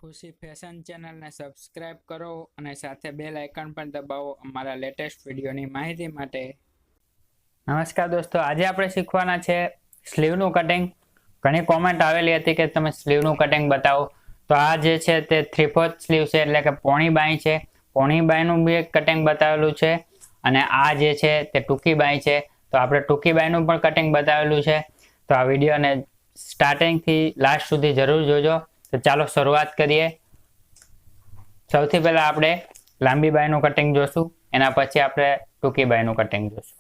ખુશી ફેશન ચેનલને સબસ્ક્રાઇબ કરો અને સાથે બેલ આઇકન પણ દબાવો અમારા લેટેસ્ટ વિડીયોની માહિતી માટે. નમસ્કાર દોસ્તો, આજે આપણે શીખવાના છે સ્લીવનું કટિંગ. ઘણી કોમેન્ટ આવેલી હતી કે તમે સ્લીવનું કટિંગ બતાવો, તો આ જે છે તે 3/4 સ્લીવ છે, એટલે કે પોણી બાંય છે. પોણી બાંયનું બી એક કટિંગ બતાવેલું છે અને આ જે છે તે ટૂંકી બાંય છે, તો આપણે ટૂંકી બાંયનું પણ કટિંગ બતાવેલું છે. તો આ વિડીયોને સ્ટાર્ટિંગથી લાસ્ટ સુધી જરૂર જોજો. તો ચાલો શરૂઆત કરીએ. સૌથી પહેલા આપણે લાંબી બાયનું કટિંગ જોશું, એના પછી આપણે ટૂંકી બાયનું કટિંગ જોશું.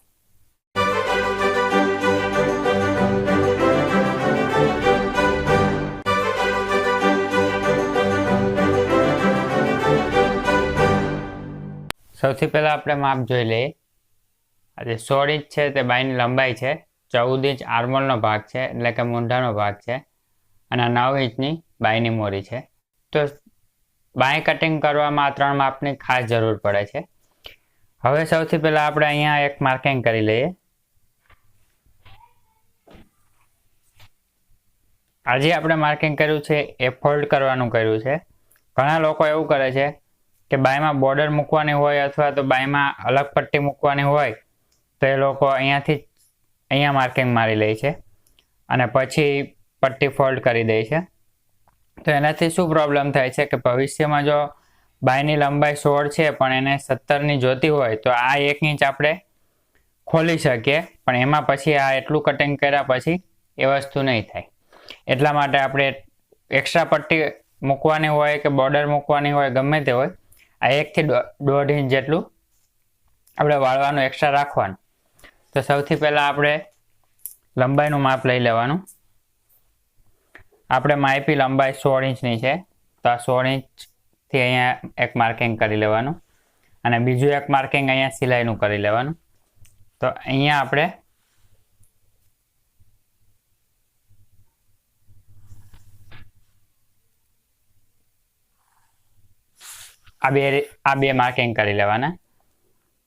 સૌથી પહેલા આપણે માપ જોઈ લઈએ. આજે 16 ઇંચ છે તે બાયની લંબાઈ છે, 14 ઇંચ આર્મોલનો ભાગ છે એટલે કે મૂંઢાનો ભાગ છે, અને 9 ઇંચની બાયની મોરી છે. તો બાય કટિંગ કરવામાં આ 3 માપની ખાસ જરૂર પડે છે. હવે સૌથી પહેલા આપણે અહીંયા એક માર્કિંગ કરી લઈએ. આજે આપણે માર્કિંગ કર્યું છે એ ફોલ્ડ કરવાનું કર્યું છે. ઘણા લોકો એવું કરે છે કે બાયમાં બોર્ડર મૂકવાની હોય અથવા તો બાયમાં અલગ પટ્ટી મૂકવાની હોય, તો એ લોકો અહીંયાથી અહીંયા માર્કિંગ મારી લે છે અને પછી પટ્ટી ફોલ્ડ કરી દે છે. તો એનાથી શું પ્રોબ્લેમ થાય છે કે ભવિષ્યમાં જો બાયની લંબાઈ 16 છે પણ એને 17ની જોતી હોય, તો આ 1 ઇંચ આપણે ખોલી શકીએ, પણ એમાં પછી આ એટલું કટિંગ કર્યા પછી એ વસ્તુ નહીં થાય. એટલા માટે આપણે એક્સ્ટ્રા પટ્ટી મૂકવાની હોય કે બોર્ડર મૂકવાની હોય, ગમે તે હોય, આ 1 થી 1.5 ઇંચ જેટલું આપણે વાળવાનું એક્સ્ટ્રા રાખવાનું. તો સૌથી પહેલાં આપણે લંબાઈનું માપ લઈ લેવાનું. આપણે માપી લંબાઈ 16 ઇંચની છે, તો આ 16 ઇંચથી અહીંયા એક માર્કિંગ કરી લેવાનું અને બીજું એક માર્કિંગ અહીંયા સિલાઈનું કરી લેવાનું. તો અહીંયા આપણે આ બે માર્કિંગ કરી લેવાના.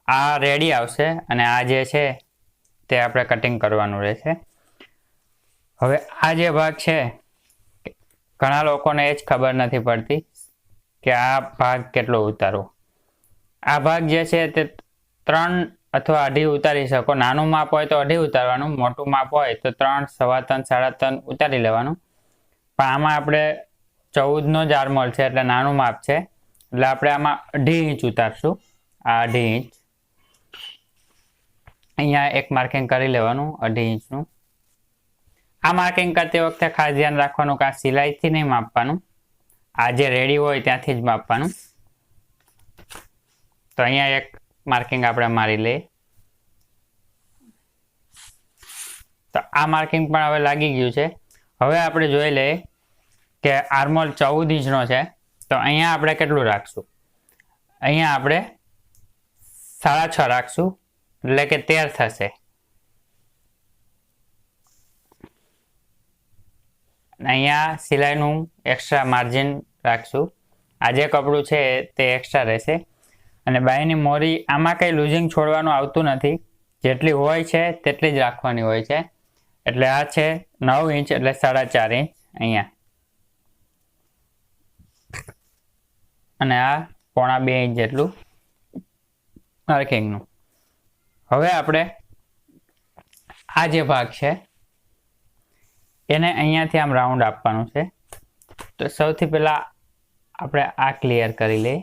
આ રેડી આવશે અને આ જે છે તે આપણે કટિંગ કરવાનું રહેશે. હવે આ જે ભાગ છે, ઘણા લોકોને એ જ ખબર નથી પડતી કે આ ભાગ કેટલો ઉતારવો. આ ભાગ જે છે તે 3 અથવા 2.5 ઉતારી શકો. નાનું માપ હોય તો 2.5 ઉતારવાનું, મોટું માપ હોય તો 3, 3.25, 3.5 ઉતારી લેવાનું. પણ આમાં આપણે 14નો જ આર્મોલ છે એટલે નાનું માપ છે, એટલે આપણે આમાં 2.5 ઇંચ ઉતારશું. આ 2.5 ઇંચ અહીંયા એક માર્કિંગ કરી લેવાનું 2.5 ઇંચનું. આ માર્કિંગ કરતી વખતે ખાસ ધ્યાન રાખવાનું કે આ સિલાઈથી નહીં માપવાનું, આ જે રેડી હોય ત્યાંથી જ માપવાનું. તો અહીંયા એક માર્કિંગ આપણે મારી લઈએ. તો આ માર્કિંગ પણ હવે લાગી ગયું છે. હવે આપણે જોઈ લઈએ કે આર્મોલ 14 ઇંચનો છે, તો અહીંયા આપણે કેટલું રાખશું? અહીંયા આપણે 6.5 રાખશું, એટલે કે 13 થશે. અહીંયા સિલાઈનું એક્સ્ટ્રા માર્જિન રાખશું. આ જે કપડું છે તે એક્સ્ટ્રા રહેશે. અને બાયની મોરી આમાં કંઈ લૂઝિંગ છોડવાનું આવતું નથી, જેટલી હોય છે તેટલી જ રાખવાની હોય છે. એટલે આ છે 9 ઇંચ એટલે 4.5 ઇંચ અહીંયા, અને આ 1.25 ઇંચ જેટલું માર્કિંગનું. હવે આપણે આ જે ભાગ છે એને અહીંયાથી આમ રાઉન્ડ આપવાનું છે. તો સૌથી પહેલા આપણે આ ક્લિયર કરી લઈએ.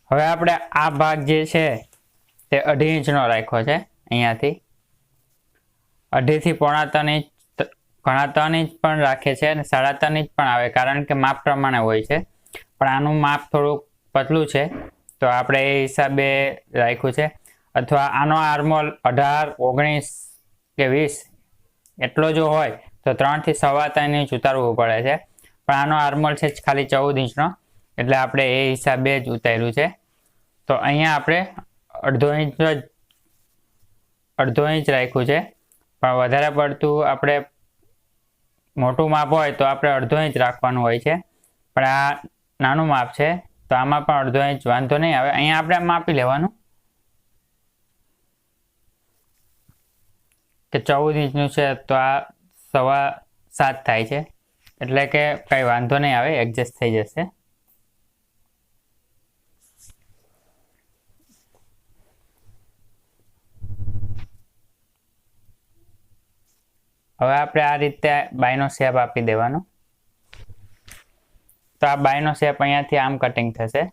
હવે આપણે આ ભાગ જે છે તે 2.5 ઇંચનો રાખ્યો છે. અહીંયાથી 2.5 થી 3.25 ઇંચ, ઘણા 3 ઇંચ પણ રાખે છે અને 3.5 ઇંચ પણ આવે, કારણ કે માપ પ્રમાણે હોય છે. પણ આનું માપ થોડુંક પતલું છે, તો આપણે એ હિસાબે રાખ્યું છે. અથવા આનો આર્મોલ 18, 19 કે 20 એટલો જો હોય તો 3 થી 3.25 ઇંચ ઉતારવું પડે છે. પણ આનો આર્મોલ છે ખાલી 14 ઇંચનો, એટલે આપણે એ હિસાબે જ ઉતાર્યું છે. તો અહીંયા આપણે 1.5 ઇંચ રાખ્યું છે. પણ વધારે પડતું આપણે મોટું માપ હોય તો આપણે 1.5 ઇંચ રાખવાનું હોય છે, પણ આ નાનું માપ છે તો આમાં પણ 1.5 ઇંચ વાંધો નહીં આવે. અહીંયા આપણે માપી લેવાનું કે 14 ઇંચનું છે તો આ 7.25 થાય છે. એટલે કે કંઈ વાંધો નહીં આવે, એડજસ્ટ થઈ જશે. હવે આપણે આ રીતે બાયનો શેપ આપી દેવાનો. તો આ બાયનો શેપ અહીંયાથી આમ કટિંગ થશે.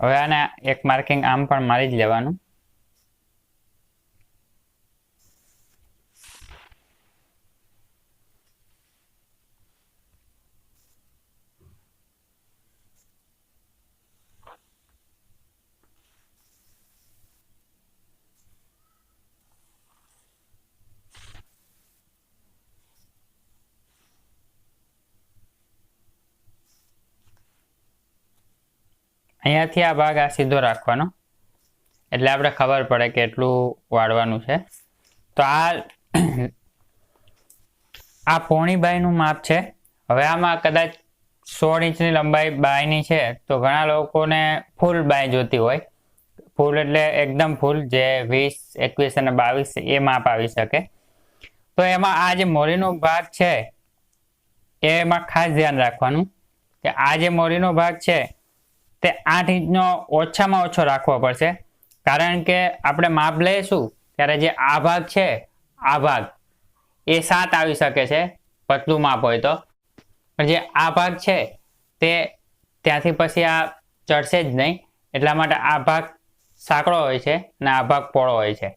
હવે આને એક માર્કિંગ આમ પણ મારી જ લેવાનું. અહીંયાથી આ ભાગ આ સીધો રાખવાનો, એટલે આપણે ખબર પડે કે એટલું વાળવાનું છે. તો આ પોણી બાયનું માપ છે. હવે આમાં કદાચ 16 ઇંચની લંબાઈ બાયની છે, તો ઘણા લોકોને ફૂલ બાય જોતી હોય. ફૂલ એટલે એકદમ ફૂલ, જે 20, 21 અને 22 એ માપ આવી શકે. તો એમાં આ જે મોરીનો ભાગ છે એમાં ખાસ ધ્યાન રાખવાનું કે આ જે મોરીનો ભાગ છે તે 8 ઇંચનો ઓછામાં ઓછો રાખવો પડશે. કારણ કે આપણે માપ લઈશું ત્યારે જે આ ભાગ છે, આ ભાગ એ 7 આવી શકે છે પતલું માપ હોય તો. પણ જે આ ભાગ છે તે ત્યાંથી પછી આ ચડશે જ નહીં. એટલા માટે આ ભાગ સાંકડો હોય છે અને આ ભાગ પહોળો હોય છે.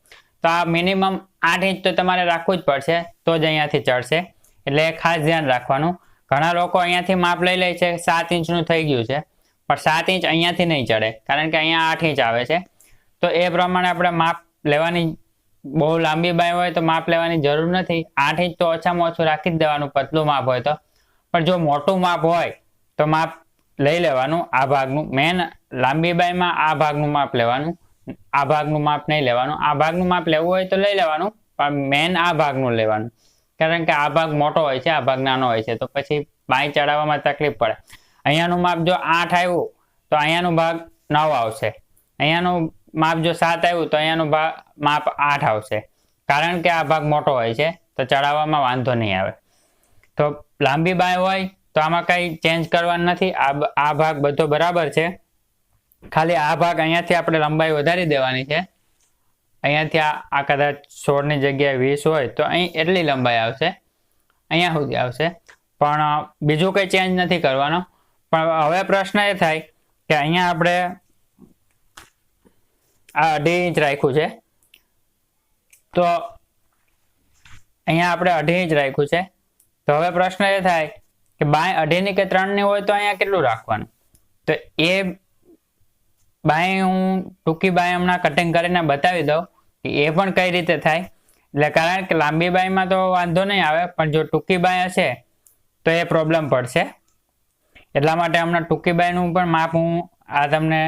તો આ મિનિમમ 8 ઇંચ તો તમારે રાખવું જ પડશે, તો જ અહીંયાથી ચડશે. એટલે ખાસ ધ્યાન રાખવાનું. ઘણા લોકો અહીંયાથી માપ લઈ લે છે 7 ઇંચનું થઈ ગયું છે, પણ 7 ઇંચ અહીંયાથી નહીં ચડે, કારણ કે અહીંયા 8 ઇંચ આવે છે. તો એ પ્રમાણે આપણે માપ લેવાની, બહુ લાંબી બાય હોય તો માપ લેવાની જરૂર નથી. 8 ઇંચ તો ઓછામાં ઓછું રાખી જ દેવાનું પતલું માપ હોય તો. પણ જો મોટું માપ હોય તો માપ લઈ લેવાનું આ ભાગનું. મેન લાંબી બાયમાં આ ભાગનું માપ લેવાનું, આ ભાગનું માપ નહીં લેવાનું. આ ભાગનું માપ લેવું હોય તો લઈ લેવાનું, પણ મેન આ ભાગનું લેવાનું. કારણ કે આ ભાગ મોટો હોય છે, આ ભાગ નાનો હોય છે, તો પછી બાય ચડાવવામાં તકલીફ પડે. અહીંયાનું માપ જો 8 આવ્યું તો અહીંયાનું ભાગ 9 આવશે. અહીંયાનું માપ જો 7 આવ્યું તો અહીંયાનું માપ 8 આવશે. કારણ કે આ ભાગ મોટો હોય છે, તો ચડાવવામાં વાંધો નહીં આવે. તો લાંબી બાય હોય તો આમાં કંઈ ચેન્જ કરવાનું નથી. આ ભાગ બધો બરાબર છે. ખાલી આ ભાગ અહીંયાથી આપણે લંબાઈ વધારી દેવાની છે. અહીંયાથી આ કદાચ 16 ની જગ્યાએ 20 હોય તો અહીં એટલી લંબાઈ આવશે, અહીંયા સુધી આવશે. પણ બીજું કંઈ ચેન્જ નથી કરવાનો. પણ હવે પ્રશ્ન એ થાય કે અહીંયા આપણે આ 2.5 ઇંચ રાખ્યું છે, તો અહીંયા આપણે 2.5 ઇંચ રાખ્યું છે. તો હવે પ્રશ્ન એ થાય કે બાય 2.5 ની કે 3 ની હોય તો અહીંયા કેટલું રાખવાનું. તો એ બાય હું ટૂંકી બાય હમણાં કટિંગ કરીને બતાવી દઉં કે એ પણ કઈ રીતે થાય. એટલે કારણ કે લાંબી બાયમાં તો વાંધો નહીં આવે, પણ જો ટૂંકી બાય હશે તો એ પ્રોબ્લેમ પડશે. એટલા માટે હમણાં ટૂંકી બાયનું પણ માપ હું આ તમને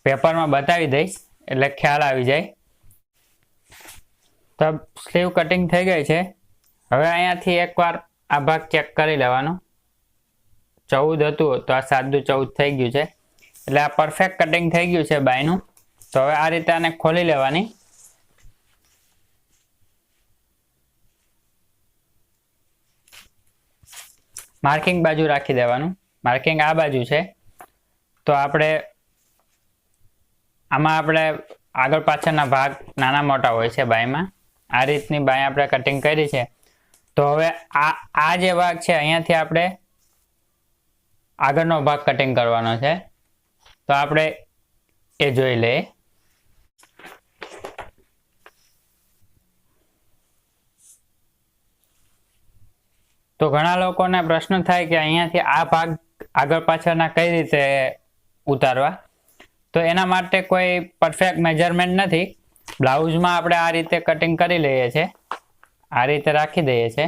પેપરમાં બતાવી દઈશ, એટલે ખ્યાલ આવી જાય. તો સ્લીવ કટિંગ થઈ ગઈ છે. હવે અહીંયાથી એકવાર આ ભાગ ચેક કરી લેવાનો. 14 હતું તો આ 7 દુ 14 થઈ ગયું છે. એટલે આ પરફેક્ટ કટિંગ થઈ ગયું છે બાયનું. તો હવે આ રીતે આને ખોલી લેવાની. માર્કિંગ બાજુ રાખી દેવાનું. માર્કિંગ આ બાજુ છે, તો આમાં આપણે આગળ પાછળના ભાગ નાના મોટા હોય છે બાયમાં. આ રીતની બાય આપણે કટિંગ કરી છે. તો હવે આ જે ભાગ છે અહીંયાથી આપણે આગળનો ભાગ કટિંગ કરવાનો છે. તો આપણે એ જોઈ લઈએ. તો ઘણા લોકોને પ્રશ્ન થાય કે અહીંયાથી આ ભાગ આગળ પાછળના કઈ રીતે ઉતારવા. તો એના માટે કોઈ પરફેક્ટ મેજરમેન્ટ નથી. બ્લાઉઝમાં આપણે આ રીતે કટિંગ કરી લઈએ છીએ, આ રીતે રાખી દઈએ છીએ,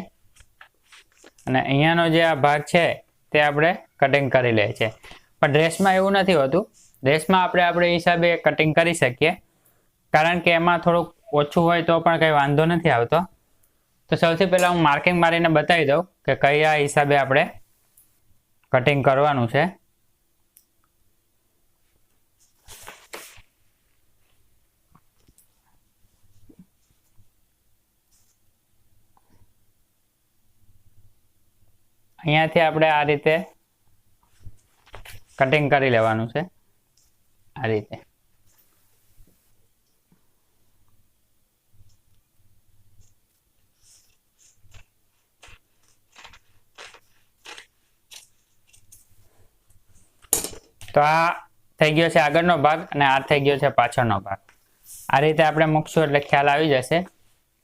અને અહીંયાનો જે આ ભાગ છે તે આપણે કટિંગ કરી લઈએ છીએ. પણ ડ્રેસમાં એવું નથી હોતું. ડ્રેસમાં આપણે આપણા હિસાબે કટિંગ કરી શકીએ, કારણ કે એમાં થોડુંક ઓછું હોય તો પણ કંઈ વાંધો નથી આવતો. તો સૌથી પહેલાં હું માર્કિંગ મારીને બતાવી દઉં કે કયા હિસાબે આપણે કટિંગ કરવાનું છે. અહીંયાથી આપણે આ રીતે કટિંગ કરી લેવાનું છે, આ રીતે. તો આ થઈ ગયો છે આગળનો ભાગ અને આ થઈ ગયો છે પાછળનો ભાગ. આ રીતે આપણે મૂકશું એટલે ખ્યાલ આવી જશે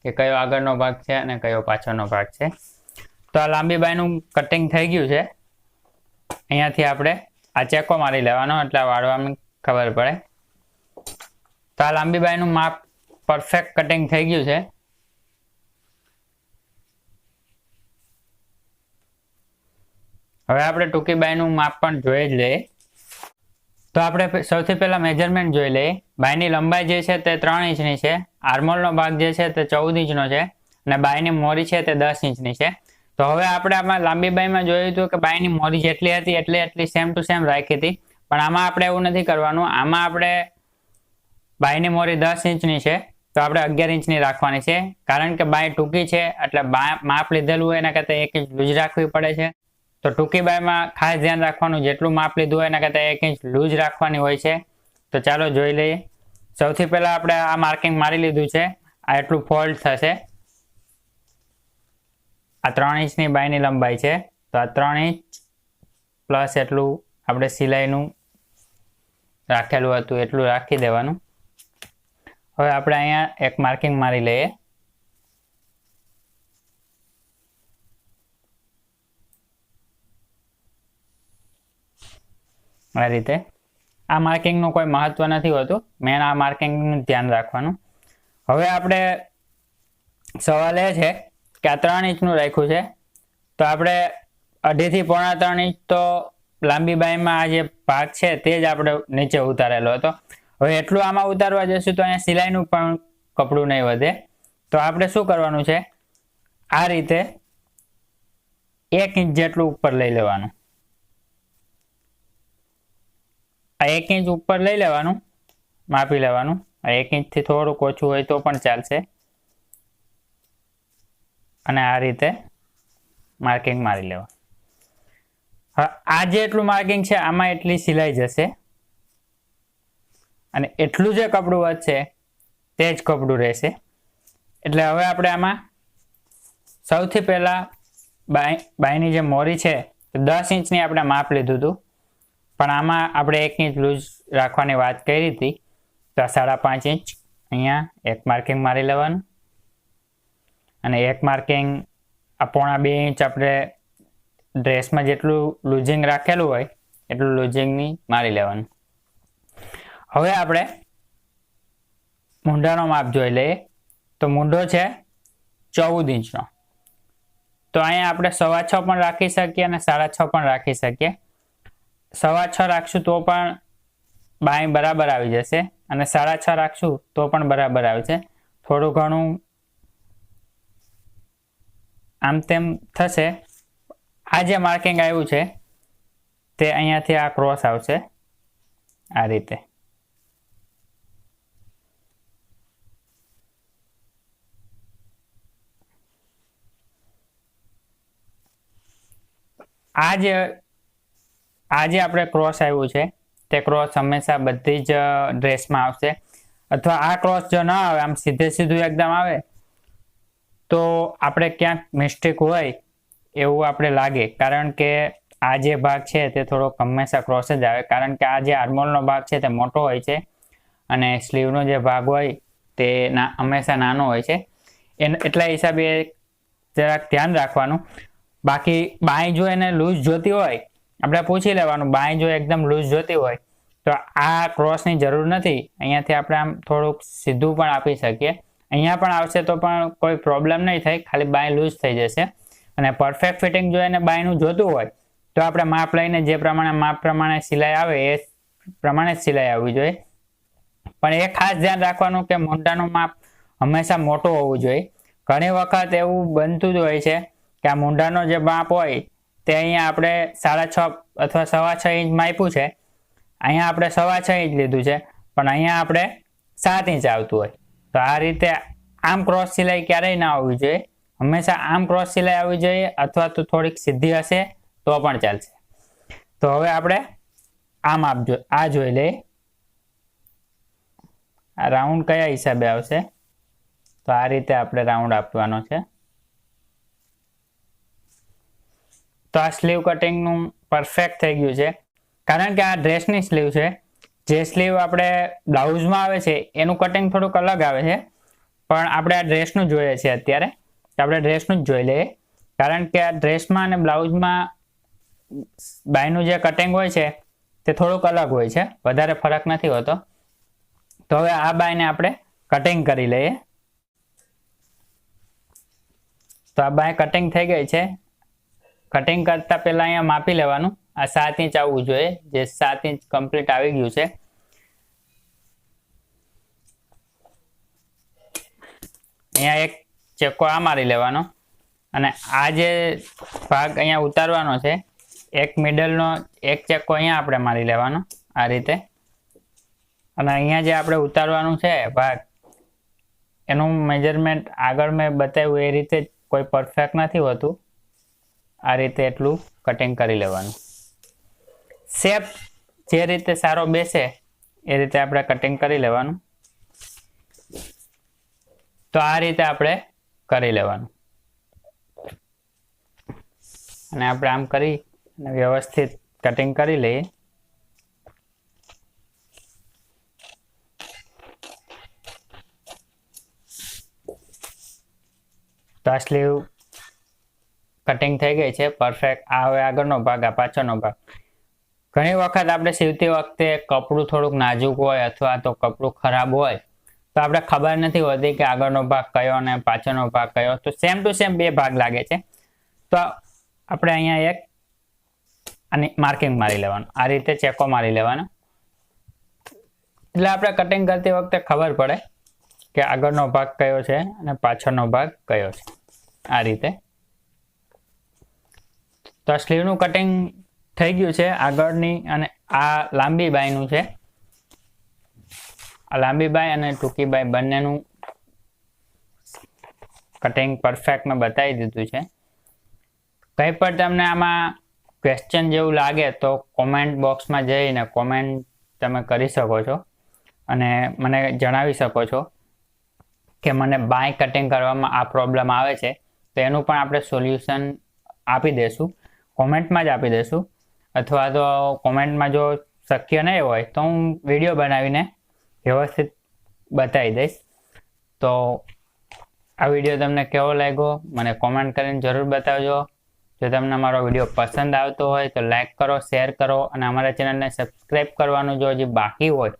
કે કયો આગળનો ભાગ છે અને કયો પાછળનો ભાગ છે. તો આ લાંબી બાયનું કટિંગ થઈ ગયું છે. અહીંયાથી આપણે આ ચેકો મારી લેવાનો એટલે વાળવામાં ખબર પડે. તો આ લાંબી બાયનું માપ પરફેક્ટ કટિંગ થઈ ગયું છે. હવે આપણે ટૂંકી બાયનું માપ પણ જોઈ જ લઈએ. તો આપણે સૌથી પહેલા મેજરમેન્ટ જોઈ લઈએ. બાયની લંબાઈ જે છે તે 3 ઇંચની છે, આર્મોલનો ભાગ જે છે તે 14 ઇંચનો છે અને બાયની મોરી છે તે 10 ઇંચની છે. તો હવે આપણે આમાં લાંબી બાયમાં જોયું હતું કે બાયની મોરી જેટલી હતી એટલી સેમ ટુ સેમ રાખી હતી, પણ આમાં આપણે એવું નથી કરવાનું. આમાં આપણે બાયની મોરી 10 ઇંચની છે તો આપણે 11 ઇંચની રાખવાની છે, કારણ કે બાય ટૂંકી છે એટલે માપ લીધેલું હોય એના કરતાં 1 ઇંચ લૂઝ રાખવી પડે છે. તો ટૂંકી બાયમાં ખાસ ધ્યાન રાખવાનું, જેટલું માપ લીધું હોય એના કરતાં 1 ઇંચ લૂઝ રાખવાની હોય છે. તો ચાલો જોઈ લઈએ. સૌથી પહેલા આપણે આ માર્કિંગ મારી લીધું છે. આ એટલું ફોલ્ડ થશે. આ 3 ઇંચની બાયની લંબાઈ છે, તો આ 3 ઇંચ પ્લસ એટલું આપણે સિલાઈનું રાખેલું હતું એટલું રાખી દેવાનું. હવે આપણે અહીંયા એક માર્કિંગ મારી લઈએ. આ રીતે. આ માર્કિંગનું કોઈ મહત્વ નથી હોતું, મેન આ માર્કિંગનું ધ્યાન રાખવાનું. હવે આપણે સવાલ એ છે કે આ 3 ઇંચનું રાખ્યું છે, તો આપણે 2.5 થી 3.25 ઇંચ તો લાંબી બાયમાં આ જે ભાગ છે તે જ આપણે નીચે ઉતારેલો હતો. હવે એટલું આમાં ઉતારવા જશું તો અહીંયા સિલાઈનું પણ કપડું નહીં વધે. તો આપણે શું કરવાનું છે, આ રીતે 1 ઇંચ જેટલું ઉપર લઈ લેવાનું. આ 1 ઇંચ ઉપર લઈ લેવાનું, માપી લેવાનું. આ 1 ઇંચથી થોડુંક ઓછું હોય તો પણ ચાલશે. અને આ રીતે માર્કિંગ મારી લેવાનું. હવે આ જે એટલું માર્કિંગ છે આમાં એટલી સિલાઈ જશે અને એટલું જે કપડું વધશે તે જ કપડું રહેશે. એટલે હવે આપણે આમાં સૌથી પહેલા બાયની જે મોરી છે 10 ઇંચની આપણે માપ લીધું હતું, પણ આમાં આપણે 1 ઇંચ લૂઝ રાખવાની વાત કરી હતી. તો 5.5 ઇંચ અહીંયા એક માર્કિંગ મારી લેવાનું અને એક માર્કિંગ આ 1.25 ઇંચ આપણે ડ્રેસમાં જેટલું લૂઝિંગ રાખેલું હોય એટલું લૂઝિંગની મારી લેવાનું. હવે આપણે મૂંઢાનો માપ જોઈ લઈએ. તો મૂંઢો છે 14 ઇંચનો. તો અહીંયા આપણે 6.25 પણ રાખી શકીએ અને 6.5 પણ રાખી શકીએ. 6.25 રાખશું તો પણ બાય બરાબર આવી જશે અને 6.5 રાખશું તો પણ બરાબર આવશે. થોડું ઘણું આમ તેમ થશે. આ જે માર્કિંગ આવ્યું છે તે અહીંયાથી આ ક્રોસ આવશે આ રીતે. આ જે આપણે ક્રોસ આવ્યું છે તે ક્રોસ હંમેશા બધી જ ડ્રેસમાં આવશે, અથવા આ ક્રોસ જો ન આવે આમ સીધું એકદમ આવે તો આપણે ક્યાંક મિસ્ટેક હોય એવું આપણે લાગે, કારણ કે આ જે ભાગ છે તે થોડોક હંમેશા ક્રોસ જ આવે, કારણ કે આ જે આર્મોલનો ભાગ છે તે મોટો હોય છે અને સ્લીવનો જે ભાગ હોય તે હંમેશા નાનો હોય છે. એટલા હિસાબે જરાક ધ્યાન રાખવાનું. બાકી બાંય જો એને લૂઝ જોતી હોય આપણે પૂછી લેવાનું, બાંય જો એકદમ લૂઝ જોતી હોય તો આ ક્રોસની જરૂર નથી. અહીંયાથી આપણે આમ થોડુંક સીધું પણ આપી શકીએ. અહીંયા પણ આવશે તો પણ કોઈ પ્રોબ્લેમ નહીં થાય, ખાલી બાંય લૂઝ થઈ જશે. અને પરફેક્ટ ફિટિંગ જો એને બાયનું જોતું હોય તો આપણે માપ લઈને જે માપ પ્રમાણે સિલાઈ આવે એ પ્રમાણે જ સિલાઈ આવવી જોઈએ. પણ એ ખાસ ધ્યાન રાખવાનું કે મૂંઢાનું માપ હંમેશા મોટું હોવું જોઈએ. ઘણી વખત એવું બનતું જ હોય છે કે આ મૂંઢાનો જે માપ હોય તે અહીંયા આપણે 6.5 અથવા 6.25 ઇંચ માપ્યું છે, અહીંયા આપણે 6.25 ઇંચ લીધું છે, પણ અહીંયા આપણે 7 ઇંચ આવતું હોય. તો આ રીતે આમ ક્રોસ સિલાઈ ક્યારેય ના આવવી જોઈએ. હંમેશા આમ ક્રોસ સિલાઈ આવવી જોઈએ અથવા તો થોડીક સીધી હશે તો પણ ચાલશે. તો હવે આપણે આમ આપજો, આ જોઈ લઈએ આ રાઉન્ડ કયા હિસાબે આવશે. તો આ રીતે આપણે રાઉન્ડ આપવાનો છે. તો આ સ્લીવ કટિંગનું પરફેક્ટ થઈ ગયું છે, કારણ કે આ ડ્રેસની સ્લીવ છે. જે સ્લીવ આપણે બ્લાઉઝમાં આવે છે એનું કટિંગ થોડુંક અલગ આવે છે, પણ આપણે આ ડ્રેસનું જોઈએ છે અત્યારે, તો આપણે ડ્રેસનું જ જોઈ લઈએ. કારણ કે આ ડ્રેસમાં અને બ્લાઉઝમાં બાયનું જે કટિંગ હોય છે તે થોડુંક અલગ હોય છે, વધારે ફરક નથી હોતો. તો હવે આ બાયને આપણે કટિંગ કરી લઈએ. તો આ બાય કટિંગ થઈ ગઈ છે. કટિંગ કરતા પહેલા અહીંયા માપી લેવાનું. આ 7 ઇંચ આવવું જોઈએ, જે 7 ઇંચ કમ્પ્લીટ આવી ગયું છે. અહીંયા એક ચેકો આ મારી લેવાનો અને આ જે ભાગ અહીંયા ઉતારવાનો છે, એક મિડલનો એક ચેકો અહીંયા આપણે મારી લેવાનો આ રીતે. અને અહીંયા જે આપણે ઉતારવાનું છે ભાગ, એનું મેજરમેન્ટ આગળ મેં બતાવ્યું એ રીતે કોઈ પરફેક્ટ નથી હોતું. આ રીતે એટલું કટિંગ કરી લેવાનું. શેપ જે રીતે સારો બેસે એ રીતે આપણે કટિંગ કરી લેવાનું. તો આ રીતે આપણે કરી લેવાનું અને આપણે આમ કરી અને વ્યવસ્થિત કટિંગ કરી લઈએ. તો આ સ્લીવ કટિંગ થઈ ગઈ છે પરફેક્ટ. આ હવે આગળનો ભાગ, આ પાછળનો ભાગ. ઘણી વખત આપણે સીવતી વખતે કપડું થોડુંક નાજુક હોય અથવા તો કપડું ખરાબ હોય તો આપણે ખબર નથી હોતી કે આગળનો ભાગ કયો અને પાછળનો ભાગ કયો. તો સેમ ટુ સેમ બે ભાગ લાગે છે. તો આપણે અહીંયા એક આની માર્કિંગ મારી લેવાનું, આ રીતે ચેકો મારી લેવાનો, એટલે આપણે કટિંગ કરતી વખતે ખબર પડે કે આગળનો ભાગ કયો છે અને પાછળનો ભાગ કયો છે. આ રીતે. તો આ સ્લીવનું કટિંગ થઈ ગયું છે આગળની, અને આ લાંબી બાયનું છે. આ લાંબી બાય અને ટૂંકી બાય બંનેનું કટિંગ પરફેક્ટ મેં બતાવી દીધું છે. કંઈ પણ તમને આમાં ક્વેશ્ચન જેવું લાગે તો કોમેન્ટ બોક્સમાં જઈને કોમેન્ટ તમે કરી શકો છો અને મને જણાવી શકો છો કે મને બાય કટિંગ કરવામાં આ પ્રોબ્લેમ આવે છે. તો એનું પણ આપણે સોલ્યુશન આપી દઈશું, કોમેન્ટમાં જ આપી દઈશું. અથવા તો કોમેન્ટમાં જો શક્ય નહીં હોય તો હું વિડીયો બનાવીને વ્યવસ્થિત બતાવી દઈશ. તો આ વિડીયો તમને કેવો લાગ્યો મને કોમેન્ટ કરીને જરૂર બતાવજો. જો તમને મારો વિડીયો પસંદ આવતો હોય તો લાઈક કરો, શેર કરો અને અમારા ચેનલને સબસ્ક્રાઈબ કરવાનું જો હજી બાકી હોય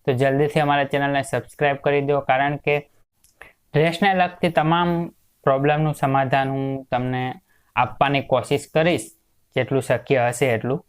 તો જલ્દીથી અમારા ચેનલને સબસ્ક્રાઈબ કરી દો. કારણ કે ડ્રેસને લગતી તમામ પ્રોબ્લેમનું સમાધાન હું તમને આપવાની કોશિશ કરીશ જેટલું શક્ય હશે એટલું.